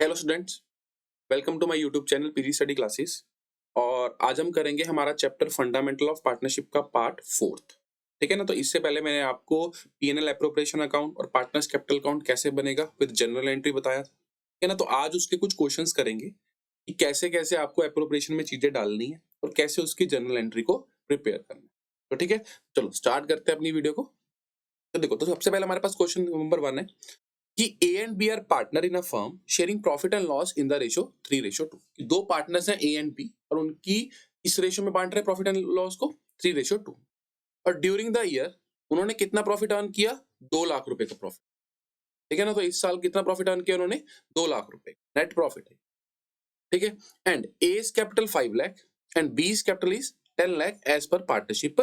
Hello students, welcome to my YouTube channel PG study classes. और आज हम करेंगे हमारा चैप्टर फंडामेंटल ऑफ पार्टनरशिप का पार्ट फोर्थ। ठीक है ना। तो इससे पहले मैंने आपको पीएनएल एप्रोप्रिएशन अकाउंट और पार्टनर्स कैपिटल अकाउंट कैसे बनेगा विद जनरल एंट्री बताया था। ठीक है ना। तो आज उसके कुछ क्वेश्चंस करेंगे कि कैसे कैसे आपको एप्रोप्रिएशन में चीजें डालनी है और कैसे उसकी जनरल एंट्री को प्रिपेयर करना है। तो ठीक है, चलो स्टार्ट करते हैं अपनी वीडियो को। तो देखो, तो सबसे पहले हमारे पास क्वेश्चन नंबर 1 है कि A and B are partner in a firm sharing profit and loss in the ratio 3:2। दो पार्टनर्स हैं ए एंड बी और उनकी इस रेशियो में बांट रहे हैं प्रॉफिट एंड लॉस को 3:2। और ड्यूरिंग द ईयर उन्होंने कितना प्रॉफिट अर्न किया? 2 लाख रुपए का प्रॉफिट। ठीक है ना। तो इस साल कितना प्रॉफिट अर्न किया उन्होंने? 2 लाख रुपए नेट प्रॉफिट है। ठीक है। And A's capital 5 lakh and B's capital is 10 lakh as per partnership.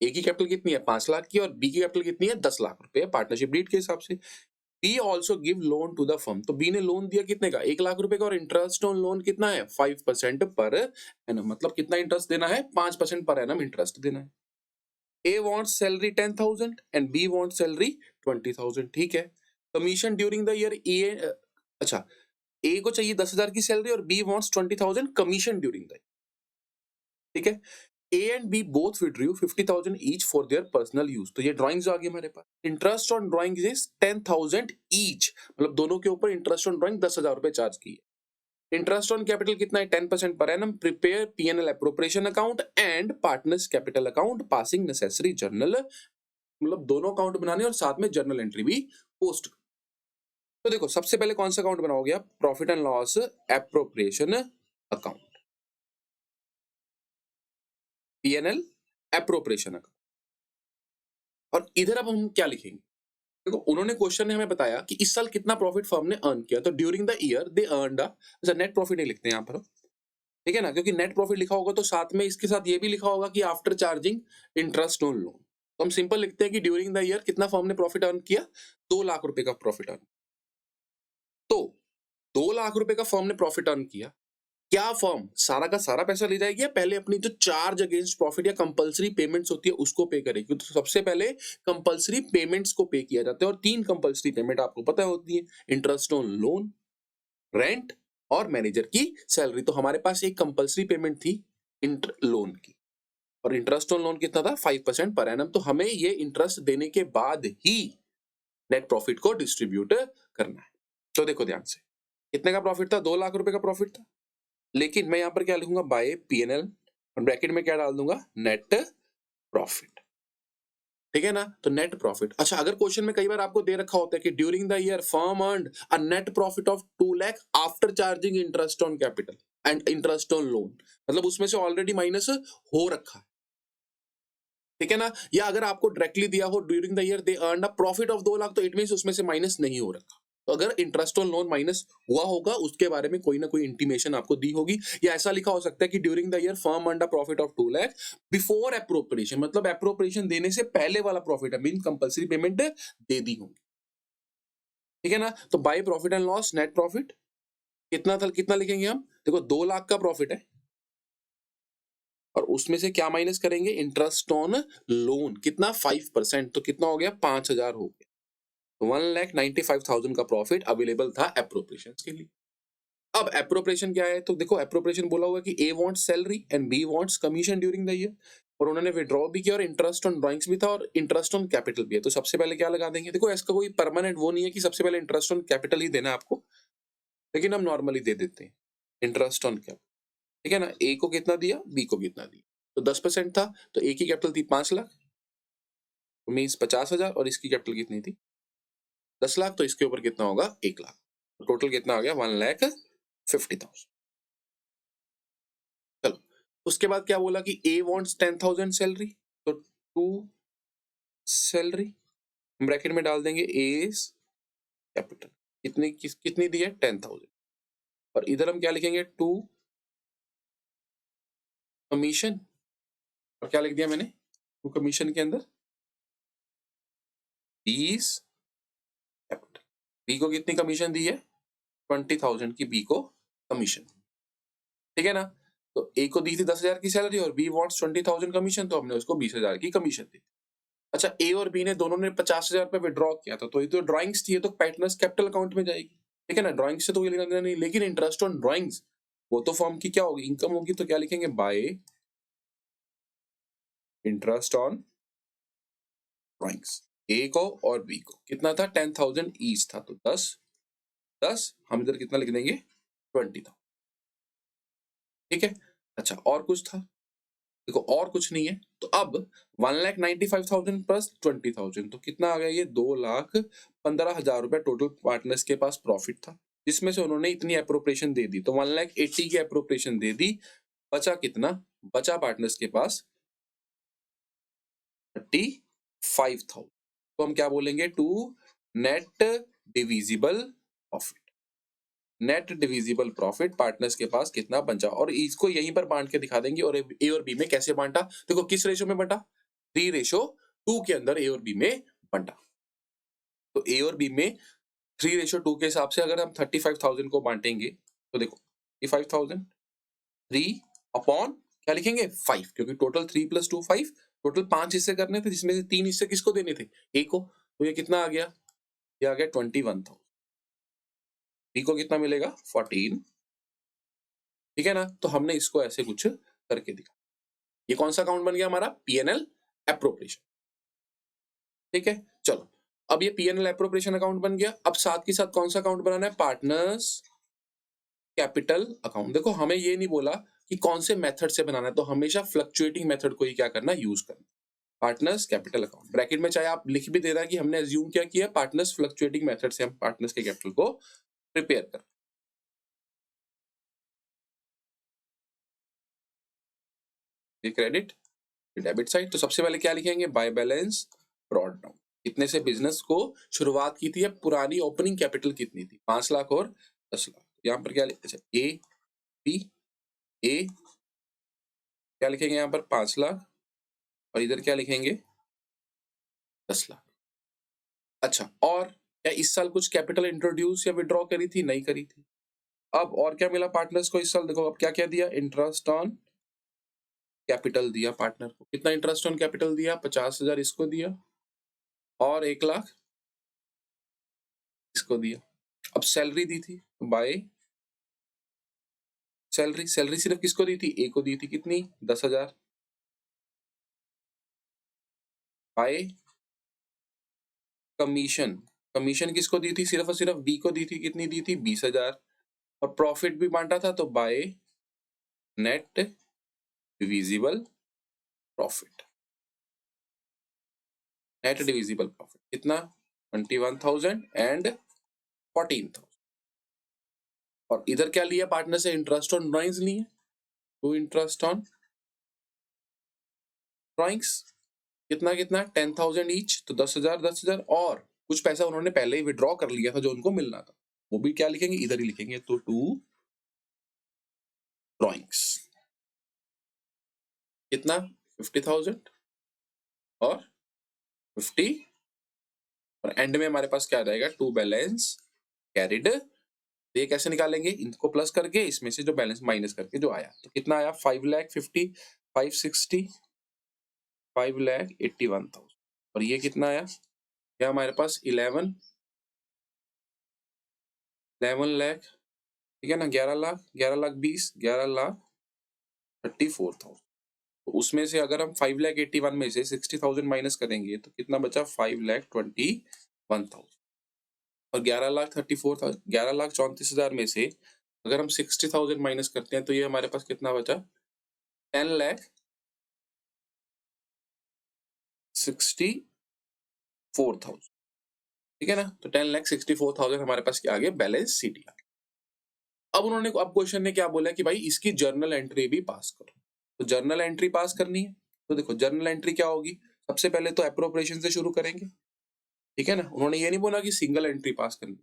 A की कैपिटल कितनी है? 5 लाख की, और बी की कैपिटल कितनी है? 10 लाख रुपए पार्टनरशिप डीड के हिसाब से। B also give loan to the firm. तो बी ने लोन दिया कितने का? 1 लाख रुपए का, और इंटरेस्ट ऑन लोन कितना है? 5% पर एनम। मतलब कितना इंटरेस्ट देना है? 5% पर एनम इंटरेस्ट देना है। A wants salary 10,000 and B wants salary 20,000। ठीक है। Commission during the year A, अच्छा, ए को चाहिए 10,000 की सैलरी और B wants 20,000 commission during the. ठीक है। A and B both withdrew 50,000 each for their personal use। तो ये ड्राइंग्स आ गई हमारे पास। Interest on drawing is 10,000 each, मतलब दोनों के ऊपर इंटरेस्ट ऑन ड्राइंग 10,000 रुपए चार्ज की है। इंटरेस्ट ऑन कैपिटल कितना है? 10% पर annum. Prepare PNL appropriation account and partners capital account passing necessary journal. मतलब दोनों अकाउंट बनाने और साथ में जर्नल एंट्री भी पोस्ट। तो देखो, सबसे पहले कौन सा अकाउंट बनाओगे आप? Profit and loss appropriation account, PNL appropriation account. और इधर अब हम क्या लिखेंगे? देखो, उन्होंने क्वेश्चन में हमें बताया कि इस साल कितना प्रॉफिट फर्म ने अर्न किया। तो during the year they earned अच्छा, नेट प्रॉफिट नहीं लिखते यहाँ पर। ठीक है ना, क्योंकि नेट प्रॉफिट लिखा होगा तो साथ में इसके साथ ये भी लिखा होगा कि after charging interest on loan. तो हम सिंपल लिखते हैं कि ड्यूरिंग द ईयर कितना फर्म ने प्रॉफिट अर्न किया? 2 लाख रुपए का प्रॉफिट अर्न। तो 2 लाख रुपए का फर्म ने प्रॉफिट अर्न किया। क्या फर्म सारा का सारा पैसा ले जाएगी या पहले अपनी जो चार्ज अगेंस्ट प्रॉफिट या कंपलसरी पेमेंट्स होती है उसको पे करेगी? तो सबसे पहले कंपलसरी पेमेंट्स को पे किया जाता है, और 3 कंपलसरी पेमेंट आपको पता होती है: इंटरेस्ट ऑन लोन, रेंट और मैनेजर की सैलरी। तो हमारे पास एक कंपलसरी पेमेंट थी लोन की, और इंटरेस्ट ऑन लोन कितना था? 5% पर एनम। तो हमें ये इंटरेस्ट देने के बाद ही नेट प्रॉफिट को डिस्ट्रीब्यूट करना है। तो देखो ध्यान से, कितने का प्रॉफिट था? 2 लाख रुपए का प्रॉफिट था। लेकिन मैं यहां पर क्या लिखूंगा? बाय पीएनएल, और ब्रैकेट में क्या डाल दूंगा? Net profit. ठीक है ना। तो नेट प्रॉफिट। अच्छा, अगर क्वेश्चन में कई बार आपको दे रखा होता है कि during the year firm earned a net profit of 2 lakh after charging interest on capital and interest on loan, मतलब उसमें से ऑलरेडी माइनस हो रखा है। ठीक है ना। या अगर आपको डायरेक्टली दिया हो during the year they earned a profit of 2 lakh, तो इट मींस उसमें से माइनस नहीं हो रखा। तो अगर इंटरेस्ट ऑन लोन माइनस हुआ होगा उसके बारे में कोई ना कोई इंटीमेशन आपको दी होगी। या ऐसा लिखा हो सकता है कि during the year firm earned a profit of 2 lakh before appropriation, मतलब एप्रोप्रिएशन देने से पहले वाला प्रॉफिट है, मीन कंपलसरी पेमेंट दे दी होगी। ठीक है ना। तो by profit and loss net profit कितना था? कितना लिखेंगे हम? देखो, 2 लाख का प्रॉफिट है और उसमें से क्या माइनस करेंगे? इंटरेस्ट ऑन लोन कितना? 5%। तो कितना हो गया? 5,000 हो गया। 1,95,000 का प्रॉफिट अवेलेबल था एप्रोप्रिएशन के लिए। अब एप्रोप्रिएशन क्या है? तो देखो, एप्रोप्रिएशन बोला हुआ है कि A wants salary and B wants commission during the year, और उन्होंने विड्रॉ भी किया और इंटरेस्ट ऑन ड्राइंग्स भी था और इंटरेस्ट ऑन कैपिटल भी है। तो सबसे पहले क्या लगा देंगे? देखो, इसका कोई परमानेंट वो नहीं है कि सबसे पहले इंटरेस्ट ऑन कैपिटल ही देना है आपको, लेकिन हम नॉर्मली दे देते हैं इंटरेस्ट ऑन कैपिटल। ठीक है ना। ए को कितना दिया, बी को कितना दिया? तो 10% था, तो ए की कैपिटल थी 5 लाख, तो मीन्स 50,000, और इसकी कैपिटल कितनी थी? 10 लाख। तो इसके ऊपर कितना होगा? 1 लाख। तो टोटल कितना आ गया? 1,50,000। चलो, उसके बाद क्या बोला कि ए वांट्स 10,000 सैलरी, तो 2 सैलरी ब्रैकेट में डाल देंगे एज कैपिटल। कितनी दी है? 10,000। और इधर हम क्या लिखेंगे? 2 कमीशन, और क्या लिख दिया मैंने? 2 कमीशन के अंदर 20 कैपिटल। बी को कितनी कमीशन दी है? 20,000 की बी को कमीशन। ठीक है ना। तो ए को दी थी 10,000 की सैलरी और बी वांट्स 20,000 कमीशन, तो हमने उसको 20,000 की कमीशन दी। अच्छा, ए और बी ने दोनों ने 50,000 रुपए विड्रॉ किया था, तो ये तो ड्राइंग्स थी, ये तो पार्टनर्स कैपिटल अकाउंट में जाएगी। ठीक है ना, ड्राइंग्स से तो कोई लेना देना नहीं, लेकिन इंटरेस्ट ऑन ड्राइंग्स वो तो फर्म की क्या होगी, इनकम होगी, तो क्या लिखेंगे, बाय इंटरेस्ट ऑन ड्राइंग्स। ए को और बी को कितना था, 10,000 ईच था, तो 10 हम इधर कितना लिख देंगे, 20,000। ठीक है, अच्छा और कुछ था, देखो और कुछ नहीं है, तो अब 1,95,000 प्लस 20,000 तो कितना आ गया, ये 2,15,000 रुपए टोटल पार्टनर्स के पास प्रॉफिट था, जिसमें से उन्होंने इतनी अप्रोप्रिएशन दे दी, तो 1,80,000 की अप्रोप्रिएशन दे दी, बचा कितना, बचा पार्टनर्स के पास 35,000। तो हम क्या बोलेंगे, to net divisible profit, net divisible profit partners के पास कितना बचा, और इसको यहीं पर बांट के दिखा देंगे, और ए और बी में कैसे बांटा, देखो किस रेशो में बांटा, 3:2 के अंदर ए और बी में बांटा। तो ए और बी में 3:2 के हिसाब से अगर हम 35,000 को बांटेंगे, तो देखो 35,000 3 अपॉन क्या लिखेंगे, 5, क्योंकि टोटल 3 + 2 5, टोटल 5 हिस्से करने थे, जिसमें से 3 हिस्से किसको देने थे, ए को, तो ये कितना आ गया, ये आ गया 21,000। बी को कितना मिलेगा, 14। ठीक है ना, तो हमने इसको ऐसे कुछ करके दिखा। ये कौन सा अकाउंट बन गया हमारा, पीएनएल एप्रोप्रिएशन। ठीक है, चलो अब ये पीएनएल एप्रोप्रिएशन अकाउंट बन गया, अब साथ के साथ कौन सा अकाउंट बनाना है, पार्टनर्स कैपिटल अकाउंट। देखो हमें ये नहीं बोला कि कौन से मेथड से बनाना है, तो हमेशा फ्लक्चुएटिंग मेथड को ही क्या करना, यूज करना। पार्टनर्स कैपिटल अकाउंट ब्रैकेट में चाहे आप लिख भी दे रहा है कि हमने अज्यूम क्या किया, पार्टनर्स फ्लक्चुएटिंग मेथड से हम पार्टनर्स के कैपिटल को प्रिपेयर कर। ये क्रेडिट, डेबिट साइड, तो सबसे पहले क्या लिखेंगे, बाय बैलेंस ब्रॉट डाउन, कितने से बिजनेस को शुरुआत की थी, पुरानी ओपनिंग कैपिटल कितनी थी, 5 लाख और 10 लाख। यहाँ पर क्या लिखा, ए बी, ए क्या लिखेंगे यहाँ पर 5 लाख, और इधर क्या लिखेंगे 10 लाख। अच्छा, और क्या इस साल कुछ कैपिटल इंट्रोड्यूस या विड्रॉ करी थी, नहीं करी थी। अब और क्या मिला पार्टनर्स को इस साल, देखो अब क्या क्या दिया, इंटरेस्ट ऑन कैपिटल दिया पार्टनर को, कितना इंटरेस्ट ऑन कैपिटल दिया, 50,000 इसको दिया, और 1 लाख इसको दिया। अब सैलरी दी थी, बाय सैलरी, सैलरी सिर्फ किसको दी थी, ए को दी थी, कितनी 10,000, बाय कमीशन, कमीशन किसको दी थी, सिर्फ और सिर्फ बी को दी थी, कितनी दी थी 20,000, और प्रॉफिट भी बांटा था, तो by net divisible profit, net divisible profit कितना 21,000 एंड 14,000। और इधर क्या लिया पार्टनर से, इंटरेस्ट ऑन ड्राइंग्स लिए, टू इंटरेस्ट ऑन ड्राइंग्स, कितना कितना 10,000 ईच, तो 10,000 10,000, और कुछ पैसा उन्होंने पहले ही विड्रॉ कर लिया था जो उनको मिलना था, वो भी क्या लिखेंगे, इधर ही लिखेंगे, तो टू ड्राइंग्स कितना 50,000 और 50, और एंड में हमारे पास क्या आ जाएगा, टू बैलेंस कैरिड। तो ये कैसे निकालेंगे, इनको प्लस करके इसमें से जो बैलेंस माइनस करके जो आया, तो कितना आया 5,50 560 5,81,000, और ये कितना आया, क्या हमारे पास 11 लाख, ठीक है ना, 11 लाख 20 11,34,000। तो उसमें से अगर हम 5,81,000 में से 60,000 माइनस करेंगे, तो कितना बचा 5,21,000, और 11,34,000 में से अगर हम 60,000 माइनस करते हैं, तो ये हमारे पास कितना बचा 10,64,000। ठीक है ना, तो 10,64,000 हमारे पास क्या आ गया, बैलेंस शीट। अब उन्होंने, अब क्वेश्चन ने क्या बोला कि भाई इसकी जर्नल एंट्री भी पास करो, तो जर्नल एंट्री पास करनी है, तो देखो जर्नल एंट्री क्या होगी, सबसे पहले तो एप्रोप्रिएशन से शुरू करेंगे। ठीक है ना, उन्होंने ये नहीं बोला कि सिंगल एंट्री पास करनी,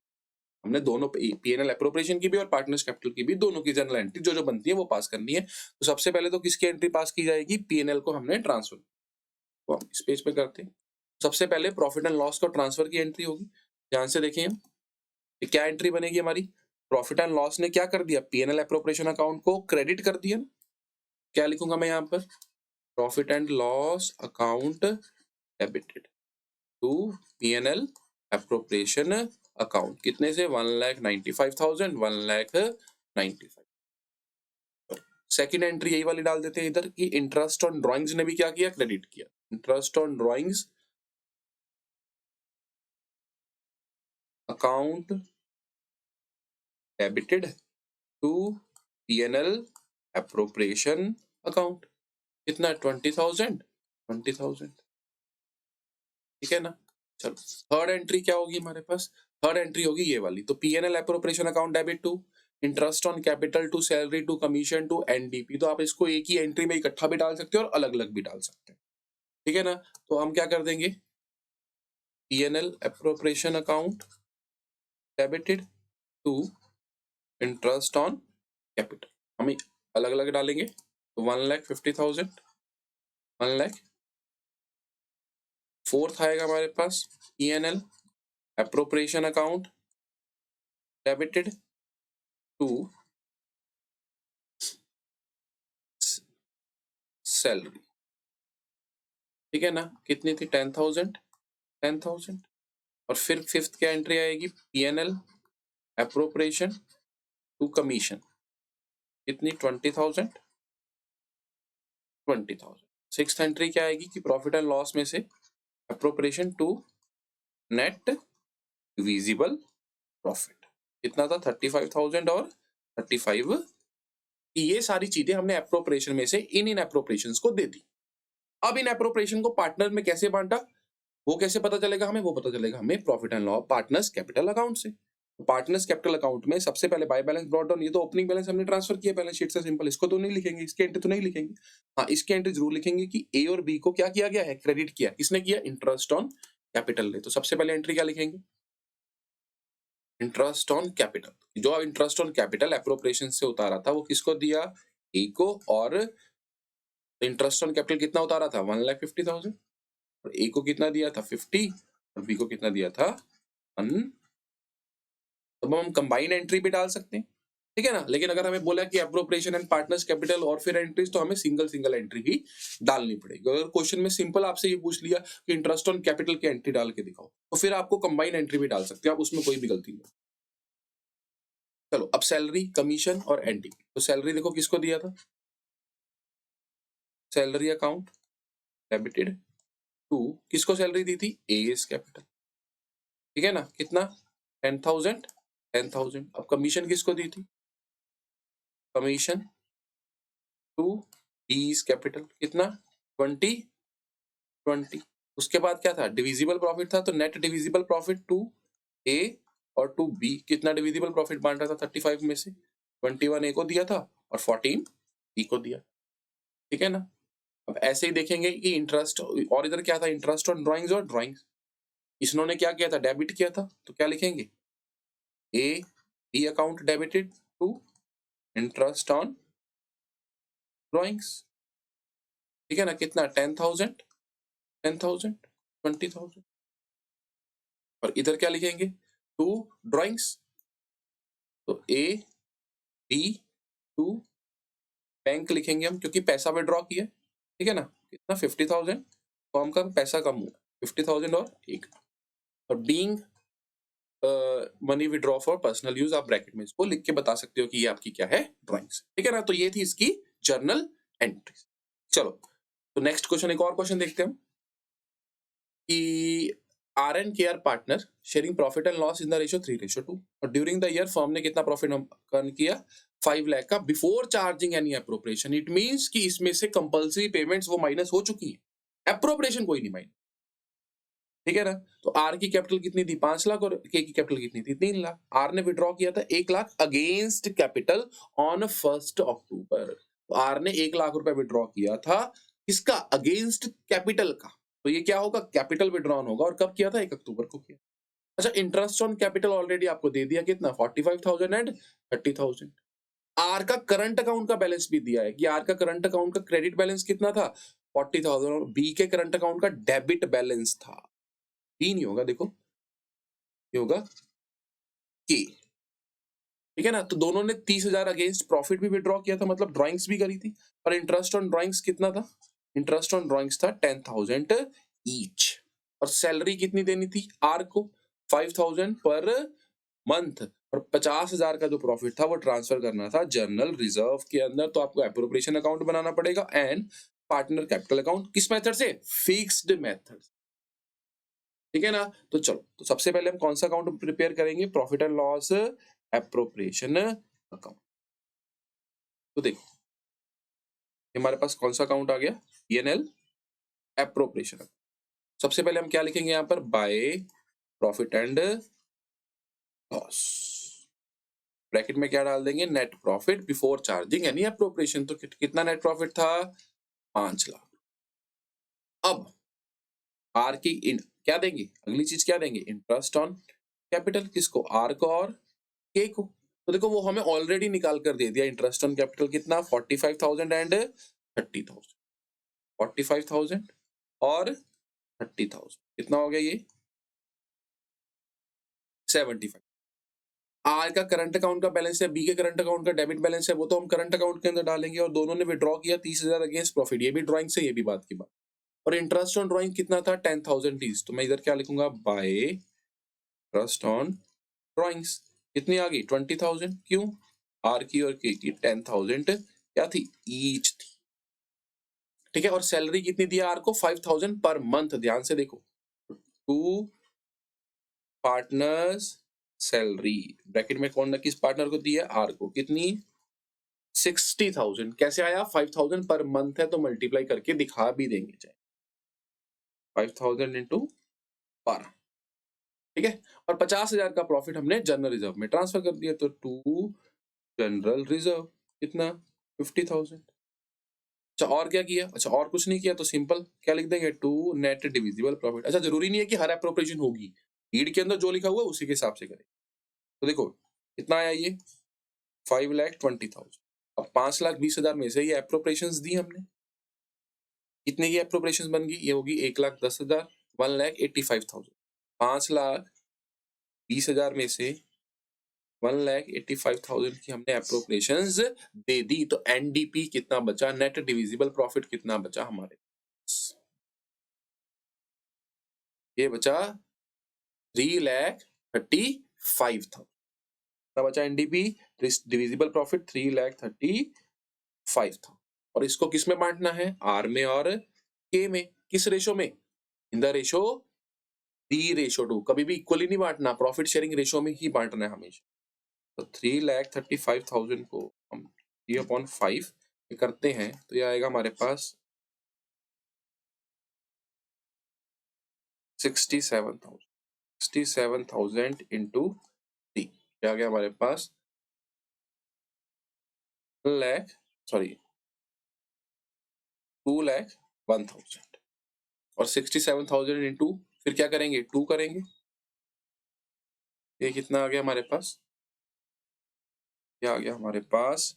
हमने दोनों पीएनएल एप्रोप्रिएशन की भी और पार्टनर्स कैपिटल की भी, दोनों की जर्नल एंट्री जो जो बनती है वो पास करनी है। तो सबसे पहले तो किसकी एंट्री पास की जाएगी, पीएनएल को हमने ट्रांसफर, तो हम इस पेज पे करते हैं। सबसे पहले प्रॉफिट एंड लॉस का ट्रांसफर की एंट्री होगी, ध्यान से देखिए हम, क्या एंट्री बनेगी हमारी, प्रॉफिट एंड लॉस ने क्या कर दिया, पीएनएल एप्रोप्रिएशन अकाउंट को क्रेडिट कर दिया, क्या लिखूंगा मैं यहाँ पर, profit and loss account debited to PNL appropriation account कितने से 1,95,000 1,95,000। सेकंड एंट्री यही वाली डाल देते हैं इधर कि इंटरेस्ट ऑन ड्राइंग्स ने भी क्या किया, क्रेडिट किया। Interest on drawings account debited to P&L appropriation account. कितना, 20,000। ठीक है ना। चलो थर्ड एंट्री क्या होगी हमारे पास, थर्ड एंट्री होगी ये वाली। तो P&L appropriation account debit to interest on capital to salary to commission to NDP। तो आप इसको एक ही एंट्री में इकट्ठा भी डाल सकते हो और अलग अलग भी डाल सकते हैं। ठीक है ना। तो हम क्या कर देंगे, P&L appropriation account debited to interest on capital, हम अलग अलग डालेंगे। तो 1,50,000 1,00,000। फोर्थ आएगा हमारे पास P&L appropriation account debited to salary. ठीक है ना। कितनी थी, 10,000। और फिर फिफ्थ क्या एंट्री आएगी, P&L एप्रोप्रिएशन टू कमीशन। कितनी, 20,000। सिक्स्थ एंट्री क्या आएगी कि प्रॉफिट एंड लॉस में से appropriation to net divisible profit. कितना था, 35,000 और 35। ये सारी चीजें हमने एप्रोप्रिएशन में से इन एप्रोप्रिएशंस को दे दी। अब इन एप्रोप्रिएशन को पार्टनर में कैसे बांटा, वो कैसे पता चलेगा हमें, वो पता चलेगा हमें profit and loss partners capital account से। पार्टनर्स कैपिटल अकाउंट में सबसे पहले बाय बैलेंस ब्रॉट डाउन, ये तो ओपनिंग बैलेंस हमने ट्रांसफर किया बैलेंस शीट से, सिंपल। इसको तो नहीं लिखेंगे, इसकी एंट्री तो नहीं लिखेंगे। हाँ, इसकी एंट्री जरूर लिखेंगे कि ए और बी को क्या किया गया है, क्रेडिट किया। किसने किया, इंटरेस्ट ऑन कैपिटल ने। तो सबसे पहले एंट्री क्या लिखेंगे, इंटरेस्ट ऑन कैपिटल। जो इंटरेस्ट ऑन कैपिटल एप्रोप्रिएशन से उतारा था वो किसको दिया, ए को। और इंटरेस्ट ऑन कैपिटल कितना उतारा था, 1,50,000। और ए को कितना दिया था, 50। और बी को कितना दिया था, 1। तो हम कंबाइन एंट्री भी डाल सकते हैं। ठीक है ना। लेकिन अगर हमें बोला कि एप्रोप्रिएशन एंड पार्टनर्स कैपिटल और फिर एंट्रीज, तो हमें सिंगल एंट्री ही डालनी पड़ेगी। अगर क्वेश्चन में सिंपल आपसे ये पूछ लिया कि इंटरेस्ट ऑन कैपिटल की एंट्री डाल के दिखाओ, तो फिर आपको कंबाइन एंट्री भी डाल सकते हो आप, उसमें कोई भी गलती नहीं। चलो अब सैलरी, कमीशन और NDP। तो सैलरी देखो किसको दिया था, सैलरी अकाउंट डेबिटेड टू, किसको सैलरी दी थी, एएस कैपिटल। ठीक है ना। कितना, 10,000। अब कमीशन किसको दी थी, कमीशन टू बीस कैपिटल। कितना, 20। उसके बाद क्या था, डिविजिबल प्रॉफिट था। तो नेट डिविजिबल प्रॉफिट टू ए और टू बी। कितना डिविजिबल प्रॉफिट बांट रहा था, 35 में से 21 ए को दिया था और 14 बी को दिया। ठीक है ना। अब ऐसे ही देखेंगे कि इंटरेस्ट, और इधर क्या था, इंटरेस्ट ऑन ड्राइंग्स और ड्राइंग्स। इन्होंने क्या किया था, डेबिट किया था। तो क्या लिखेंगे, A B account debited to interest on drawings. ठीक है ना। कितना, 10,000 20,000। और इधर क्या लिखेंगे, टू ड्राइंग्स। तो ए बी टू बैंक लिखेंगे हम, क्योंकि पैसा विड्रॉ किया। ठीक है ना। कितना, 50,000। फॉर्म का पैसा कम हुआ, 50,000 और एक। और being money withdraw for personal use, आप ब्रैकेट में इसको लिख के बता सकते हो कि ये आपकी क्या है, ड्राइंग्स। ठीक है ना। तो ये थी इसकी जर्नल एंट्री। चलो तो नेक्स्ट क्वेश्चन, एक और क्वेश्चन देखते हैं कि R and K are partner sharing profit and loss in the ratio 3:2। और ड्यूरिंग द ईयर फर्म ने कितना प्रॉफिट अर्न किया, 5 लाख का, before charging any appropriation. It means कि इसमें से कंपल्सरी पेमेंट्स वो माइनस हो चुकी है, एप्रोप्रिएशन कोई नहीं माइनस। ठीक है ना। तो आर की कैपिटल कितनी थी, 5 लाख, और के की कैपिटल कितनी थी, 3 लाख। आर ने विड्रॉ किया था 1 लाख अगेंस्ट कैपिटल ऑन 1 अक्टूबर। तो आर ने 1 लाख रुपए विड्रॉ किया था, किसका, अगेंस्ट कैपिटल का। तो ये क्या होगा, कैपिटल विड्रॉन होगा। और कब किया था, 1 अक्टूबर को किया। अच्छा, इंटरेस्ट ऑन कैपिटल ऑलरेडी आपको दे दिया, कितना, 45,000 एंड 30,000। आर का करंट अकाउंट का बैलेंस भी दिया है कि आर का करंट अकाउंट का क्रेडिट बैलेंस कितना था, 40,000। और बी के करंट अकाउंट का डेबिट बैलेंस था, बी नहीं होगा, देखो ये होगा के। ठीक है ना। तो दोनों ने 30,000 अगेंस्ट प्रॉफिट भी विड्रॉ किया था, मतलब ड्राइंग्स भी करी थी। और इंटरेस्ट ऑन ड्राइंग्स कितना था, इंटरेस्ट ऑन ड्राइंग्स था 10,000 ईच। और सैलरी कितनी देनी थी आर को, 5,000 पर मंथ और 50,000 का जो प्रॉफिट था वो ट्रांसफर करना था जनरल रिजर्व के अंदर। तो आपको एप्रोप्रिएशन अकाउंट बनाना पड़ेगा एंड पार्टनर कैपिटल अकाउंट। किस मेथड से? Fixed method. ठीक है ना? तो चलो, तो सबसे पहले हम कौन सा अकाउंट प्रिपेयर करेंगे? Profit and loss appropriation account. तो देखो हमारे पास कौन सा अकाउंट आ गया? PNL appropriation. सबसे पहले हम क्या लिखेंगे यहाँ पर? By profit and loss. Bracket में क्या डाल देंगे? नेट प्रॉफिट बिफोर चार्जिंग यानी एप्रोप्रिएशन। तो कितना नेट प्रॉफिट था? 5 लाख। अब आर की क्या देंगे? अगली चीज क्या देंगे? Interest on capital. किसको? आर को और के को। तो देखो वो हमें ऑलरेडी निकाल कर दे दिया। इंटरेस्ट ऑन कैपिटल कितना? 45,000 एंड 30,000। 45,000 और 30,000 कितना हो गया? ये 75। आर का करंट अकाउंट का बैलेंस है, बी के करंट अकाउंट का डेबिट बैलेंस है, वो तो हम करंट अकाउंट के अंदर डालेंगे। और दोनों ने विड्रॉ किया 30,000 अगेंस्ट प्रॉफिट। ये भी ड्राइंग से, ये भी बात की बात। और इंटरेस्ट ऑन ड्राइंग कितना था? 10,000 टीज। तो मैं इधर क्या लिखूंगा? Bye interest on drawings. कितनी आ गई? 20,000। क्यों? आर की और के की 10,000 क्या थी? ईच थी। ठीक है। और सैलरी कितनी दी आर को? 5,000 पर मंथ। ध्यान से देखो, टू पार्टनर्स सैलरी। ब्रैकेट में कौन किस पार्टनर को दी है? आर को। कितनी? 60,000। कैसे आया? 5,000 पर मंथ है तो मल्टीप्लाई करके दिखा भी देंगे चाहे। 5,000 इंटू पर। ठीक है। और 50,000 का प्रॉफिट हमने जनरल रिजर्व में ट्रांसफर कर दिया। तो टू जनरल रिजर्व कितना? 50,000। अच्छा और क्या किया? अच्छा और कुछ नहीं किया तो सिंपल क्या लिख देंगे? To net divisible profit. अच्छा जरूरी नहीं है कि हर एप्रोप्रिएशन होगी, नीड के अंदर जो लिखा हुआ है उसी के हिसाब से करें। तो देखो कितना आया ये? 5,20,000। अब 5,20,000 में से ये एप्रोप्रिएशंस दी हमने। कितने की एप्रोप्रिएशंस बन गई? ये होगी 1,10,000, 1,85,000। 5,20,000 में से 1,85,000 की हमने एप्रोप्रिएशंस दे दी। तो एनडीपी कितना बचा? नेट डिविजिबल प्रॉफिट कितना बचा हमारे पास? ये बचा 3,35,000। कितना बचा एनडीपी? Divisible profit 3,35,000। और इसको किस में बांटना है? आर में और के में। किस रेशो में? In the ratio 3:2। कभी भी इक्वली नहीं बांटना, प्रॉफिट शेयरिंग रेशो में ही बांटना है हमेशा। तो 3,35,000 को हम 3/5 करते हैं तो ये आएगा हमारे पास 67,000। 67,000 इंटू 3 क्या आ गया हमारे पास? 2,01,000। और 67,000 इंटू फिर क्या करेंगे? 2 करेंगे। ये कितना आ गया हमारे पास? ये आ गया हमारे पास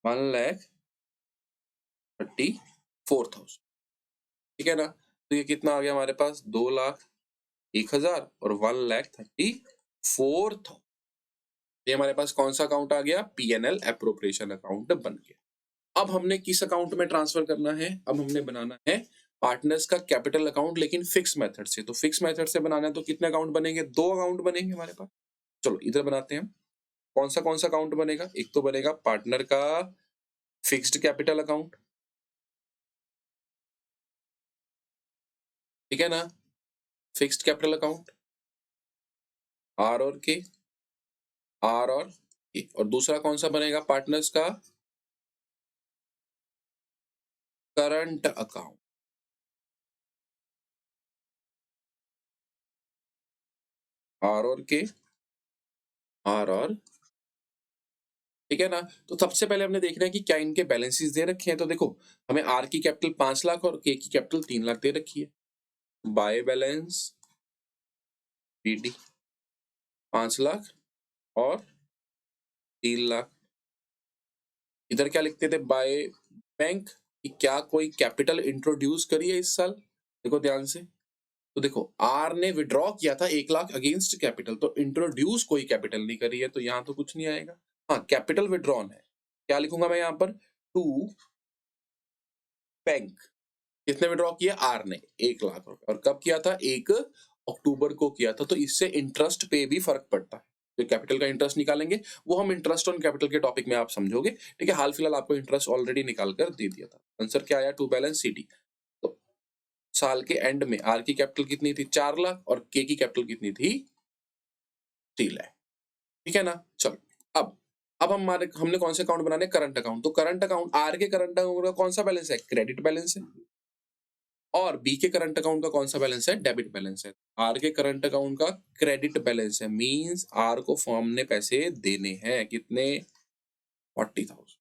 1,34,000। ठीक है ना? तो ये कितना आ गया हमारे पास? 2,01,000 और 1,34,000। ये हमारे पास कौन सा अकाउंट आ गया? पीएनएल एप्रोप्रिएशन अकाउंट बन गया। अब हमने किस अकाउंट में ट्रांसफर करना है? अब हमने बनाना है पार्टनर्स का कैपिटल अकाउंट, लेकिन फिक्स मेथड से। तो फिक्स मेथड से बनाना है तो कितने अकाउंट बनेंगे? 2 अकाउंट बनेंगे हमारे पास। चलो इधर बनाते हैं। कौन सा अकाउंट बनेगा? एक तो बनेगा पार्टनर का फिक्स्ड कैपिटल अकाउंट। ठीक है ना? फिक्स्ड कैपिटल अकाउंट आर और के, आर और के। और दूसरा कौन सा बनेगा पार्टनर्स का? करंट अकाउंट, आर और के, आर और। ठीक है ना? तो सबसे पहले हमने देखना है कि क्या इनके बैलेंसेस दे रखे हैं। तो देखो हमें आर की कैपिटल 5 लाख और के की कैपिटल 3 लाख दे रखी है। बाय बैलेंस बीडी 5 लाख और 3 लाख। इधर क्या लिखते थे? बाय बैंक कि क्या कोई कैपिटल इंट्रोड्यूस करी है इस साल। देखो ध्यान से। तो देखो आर ने विड्रॉ किया था 1 लाख अगेंस्ट कैपिटल, तो इंट्रोड्यूस कोई कैपिटल नहीं करी है, तो यहां तो कुछ नहीं आएगा। हाँ कैपिटल विड्रॉन है। क्या लिखूंगा मैं यहाँ पर? To bank. कितने विड्रॉ किया? आर ने 1 लाख रुपए। और कब किया था? 1 अक्टूबर को किया था, तो इससे इंटरेस्ट पे भी फर्क पड़ता है। जो कैपिटल का इंटरेस्ट निकालेंगे वो हम इंटरेस्ट ऑन कैपिटल के टॉपिक में आप समझोगे, ठीक है। हाल फिलहाल आपको इंटरेस्ट ऑलरेडी निकाल कर दे दिया था। आंसर क्या आया, टू बैलेंस सीडी। तो साल के एंड में आर की कैपिटल कितनी थी, 4 लाख, और के की कैपिटल कितनी थी, 3 लाख, ठीक है ना। चलो अब हमने कौन से अकाउंट बनाने, करंट अकाउंट। तो करंट अकाउंट, आर के करंट अकाउंट का कौन सा बैलेंस है, क्रेडिट बैलेंस है, और बी के करंट अकाउंट का कौन सा बैलेंस है, डेबिट बैलेंस है। आर के करंट अकाउंट का क्रेडिट बैलेंस है, मींस आर को फर्म ने पैसे देने हैं, कितने, 40,000।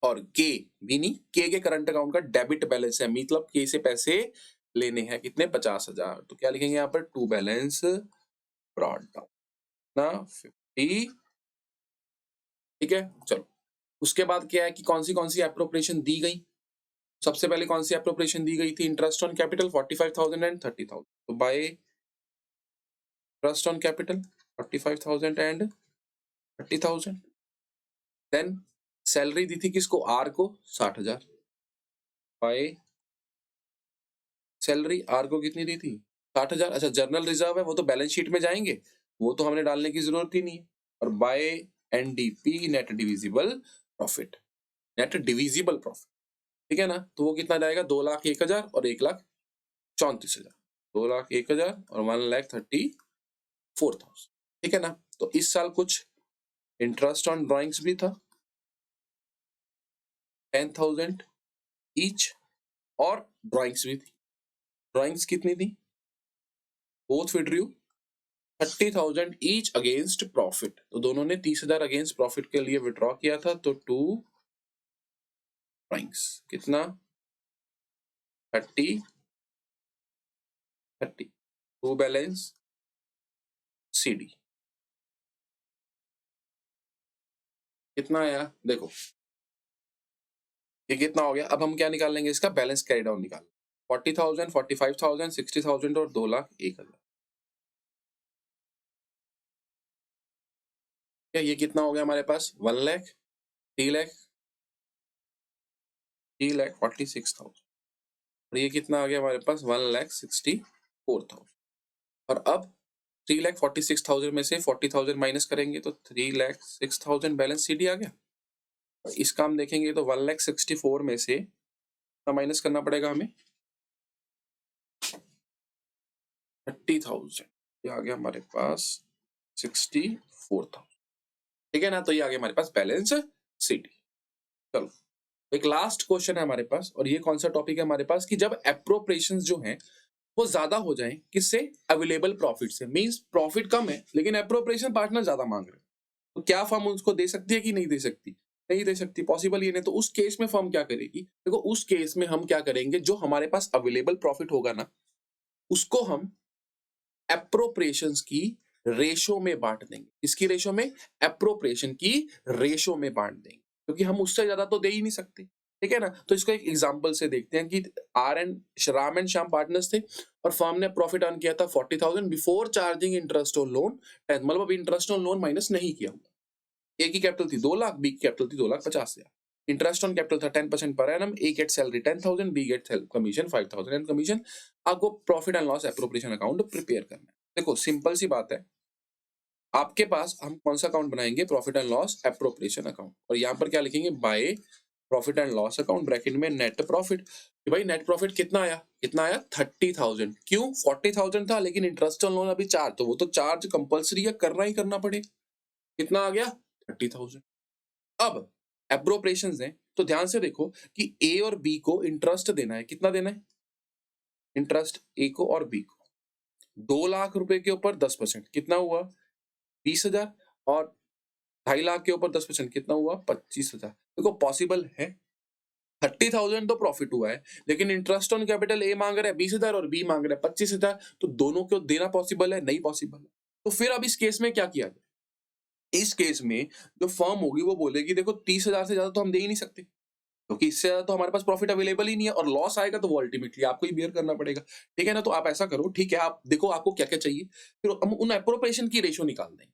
और के, भी नहीं, के करंट अकाउंट का डेबिट बैलेंस है, मतलब के से पैसे लेने हैं, कितने, 50,000। तो क्या लिखेंगे यहाँ पर, टू बैलेंस ब्रॉट डाउन ना 50, ठीक है। चलो उसके बाद क्या है कि कौन सी एप्रोप्रिएशन दी गई। सबसे पहले कौन सी एप्रोप्रिएशन दी गई थी, इंटरेस्ट ऑन कैपिटल 45,000 एंड 30,000। तो by interest on capital 45,000 and 30,000। Then salary दी थी किसको, आर को, 60,000। बाय सैलरी आर को कितनी दी थी, 60,000। अच्छा जर्नल रिजर्व है, वो तो बैलेंस शीट में जाएंगे, वो तो हमने डालने की जरूरत ही नहीं है। और by NDP, net divisible profit, net divisible profit, ठीक है ना। तो वो कितना जाएगा, 2,01,000 और 1,34,000, 2,01,000 और 1,34,000, ठीक है ना। तो इस साल कुछ इंटरेस्ट ऑन ड्राइंग्स भी था, 10,000 ईच, और ड्राइंग्स भी थी। ड्राइंग्स कितनी थी, both withdrew 30,000 each against profit. तो दोनों ने 30,000 अगेंस्ट प्रॉफिट के लिए विड्रॉ किया था। तो टू ड्राइंग्स कितना, 30 टू बैलेंस सीडी कितना आया, देखो ये कितना हो गया। अब हम क्या निकाल लेंगे, इसका बैलेंस कैरी डाउन निकाल, 40,000, 45,000, 60,000 और 2,01,000। क्या ये कितना हो गया हमारे पास, 1 लाख, 3 लाख, 3,46,000। और ये कितना आ गया हमारे पास, 1,64,000। और अब 3,46,000 में से 40,000 माइनस करेंगे तो 3,06,000 बैलेंस सीडी आ गया। इसका हम देखेंगे तो 1,64,000 में से माइनस करना पड़ेगा हमें 30,000, ये आ गया हमारे पास 64,000, ठीक है ना। तो ये आ गया हमारे पास बैलेंस सीडी। चलो एक लास्ट क्वेश्चन है हमारे पास, और ये कौन सा टॉपिक है हमारे पास, कि जब एप्रोप्रिएशंस जो हैं वो ज्यादा हो जाएं, किससे, अवेलेबल प्रॉफिट से। मींस प्रॉफिट कम है लेकिन एप्रोप्रिएशन पार्टनर ज्यादा मांग रहे हैं, तो क्या फर्म उसको दे सकती है कि नहीं दे सकती, नहीं दे सकती, पॉसिबल ही नहीं। तो उस केस में फर्म क्या करेगी, देखो उस केस में हम क्या करेंगे, जो हमारे पास अवेलेबल प्रॉफिट होगा ना, उसको हम एप्रोप्रिएशंस की रेशो में बांट देंगे। इसकी रेशो में, एप्रोप्रिएशन की रेशो में बांट देंगे, क्योंकि हम उससे ज्यादा तो दे ही नहीं सकते, ठीक है ना। तो इसको एक एग्जांपल से देखते हैं कि राम एंड श्याम पार्टनर्स थे, और फर्म ने प्रॉफिट अर्न किया था 40,000 before charging interest on loan, मतलब अभी इंटरेस्ट ऑन लोन माइनस नहीं किया हुआ। ए की कैपिटल थी 2 लाख, बी की कैपिटल थी 2,50,000। इंटरेस्ट ऑन कैपिटल था 10% पर annum, A get salary 10,000, B get commission 5,000 and commission. आपको profit and loss appropriation account prepare करना है। देखो सिंपल सी बात है, आपके पास हम कौन सा अकाउंट बनाएंगे, profit and loss appropriation account, और यहाँ पर क्या लिखेंगे, by profit and loss account, bracket में नेट प्रॉफिट। कि भाई नेट प्रॉफिट कितना आया, 30,000। क्यों, 40,000 था लेकिन इंटरेस्ट ऑन लोन अभी 4, तो वो तो चार्ज कंपलसरी है, करना ही करना पड़ेगा। कितना आ गया, 30,000। अब एप्रोप्रिएशंस हैं, तो ध्यान से देखो कि ए और बी को इंटरेस्ट देना है, कितना देना है इंटरेस्ट, ए को और बी को, 2 लाख रुपए के ऊपर 10%, कितना हुआ 20,000, और 2.5 लाख के ऊपर 10% कितना हुआ 25,000। देखो पॉसिबल है, 30,000 तो प्रॉफिट हुआ है, लेकिन इंटरेस्ट ऑन कैपिटल ए मांग रहा है 20,000 और बी मांग रहा है 25,000, तो दोनों को देना पॉसिबल है, नहीं पॉसिबल है। तो फिर अब इस केस में क्या किया जाए, इस केस में जो फर्म होगी वो बोलेगी देखो 30,000 से ज्यादा तो हम दे ही नहीं सकते, क्योंकि इससे ज्यादा तो हमारे पास प्रॉफिट अवेलेबल ही नहीं है, और लॉस आएगा तो वो अल्टीमेटली आपको ही बियर करना पड़ेगा, ठीक है ना। तो आप ऐसा करो, ठीक है, आप देखो आपको क्या क्या चाहिए, फिर हम उन एप्रोप्रिएशन की रेशो निकाल देंगे,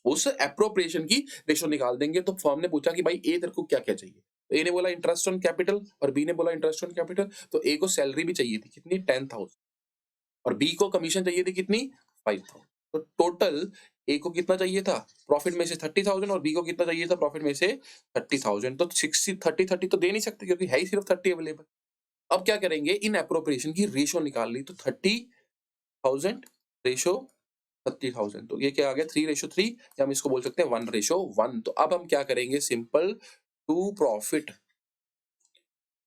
उस एप्रोप्रिएशन की रेशो निकाल देंगे। तो फर्म ने पूछा कि भाई ए तेरे को क्या क्या चाहिए, तो ए ने बोला इंटरेस्ट ऑन कैपिटल और बी ने बोला इंटरेस्ट ऑन कैपिटल। तो ए को सैलरी भी चाहिए थी, कितनी 10,000, और बी को कमीशन चाहिए थी कितनी 5,000। तो टोटल ए को कितना चाहिए था प्रॉफिट में से 30,000 और बी को कितना चाहिए था प्रॉफिट में से 30,000। तो 60 30 तो दे नहीं सकते क्योंकि है ही सिर्फ 30 अवेलेबल। अब क्या करेंगे, इन एप्रोप्रिएशन की रेशो निकाल ली, तो 30,000 रेशो 30,000, तो ये क्या आ गया 3:3, या हम इसको बोल सकते हैं 1:1। तो अब हम क्या करेंगे, simple to profit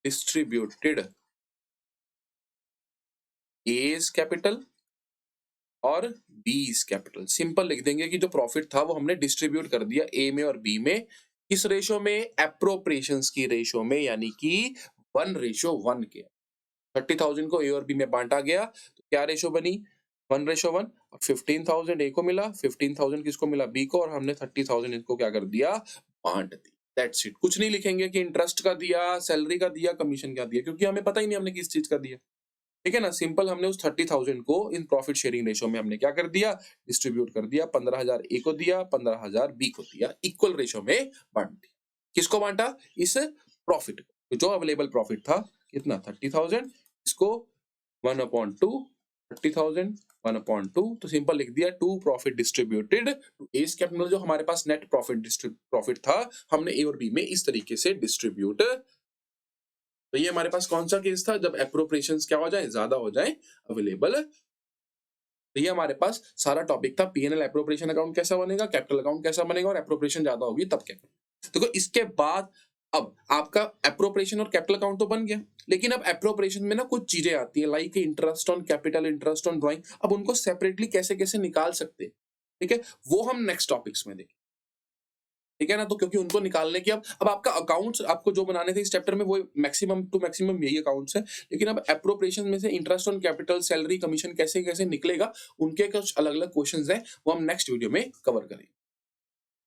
distributed as capital और बीज कैपिटल, सिंपल लिख देंगे कि जो प्रॉफिट था वो हमने डिस्ट्रीब्यूट कर दिया ए में और बी में, किस रेशो में, एप्रोप्रिएशंस की रेशो में, यानी कि 1:1 के। 30,000 को ए और बी में बांटा गया, तो क्या रेशो बनी 1:1। और 15,000 ए को मिला, 15,000 किसको मिला बी को, और हमने 30,000 इनको क्या कर दिया बांट दी। That's it. कुछ नहीं लिखेंगे कि इंटरेस्ट का दिया, सैलरी का दिया, कमीशन का दिया, क्योंकि हमें पता ही नहीं हमने किस चीज का दिया। ठीक है ना, सिंपल हमने उस 30,000 को इन प्रॉफिट शेयरिंग रेशो में हमने क्या कर दिया, डिस्ट्रीब्यूट कर दिया। 15,000 ए को दिया, 15,000 बी को दिया, इक्वल रेशो में बांट दिया। किसको बांटा, इस प्रॉफिट को। तो जो अवेलेबल प्रॉफिट था कितना 30,000, इसको 1/2, 30,000 1/2, तो सिंपल लिख दिया to profit distributed to as capital. जो हमारे पास नेट प्रॉफिट था, हमने ए और बी में इस तरीके से डिस्ट्रीब्यूट। तो ये हमारे पास कौन सा केस था, जब एप्रोप्रिएशंस क्या हो जाए, ज्यादा हो जाए अवेलेबल। तो ये हमारे पास सारा टॉपिक था, पीएनएल एप्रोप्रिएशन अकाउंट कैसा बनेगा, कैपिटल अकाउंट कैसा बनेगा, और एप्रोप्रिएशन ज्यादा होगी तब क्या। देखो इसके बाद अब आपका एप्रोप्रिएशन और कैपिटल अकाउंट तो बन गया, लेकिन अब एप्रोप्रिएशन में ना कुछ चीजें आती है, like interest on capital, interest on drawing. अब उनको सेपरेटली कैसे कैसे निकाल सकते हैं, ठीक है, वो हम नेक्स्ट टॉपिक्स में देखेंगे। ठीक है ना, तो क्योंकि उनको निकालने की अब आपका अकाउंट्स आपको जो बनाने थे इस चैप्टर में, वो मैक्सिमम टू मैक्सिमम यही अकाउंट्स है, लेकिन अब एप्रोप्रिएशन में से interest on capital, salary, commission कैसे कैसे निकलेगा, उनके कुछ अलग अलग क्वेश्चंस हैं, वो हम नेक्स्ट वीडियो में कवर करेंगे।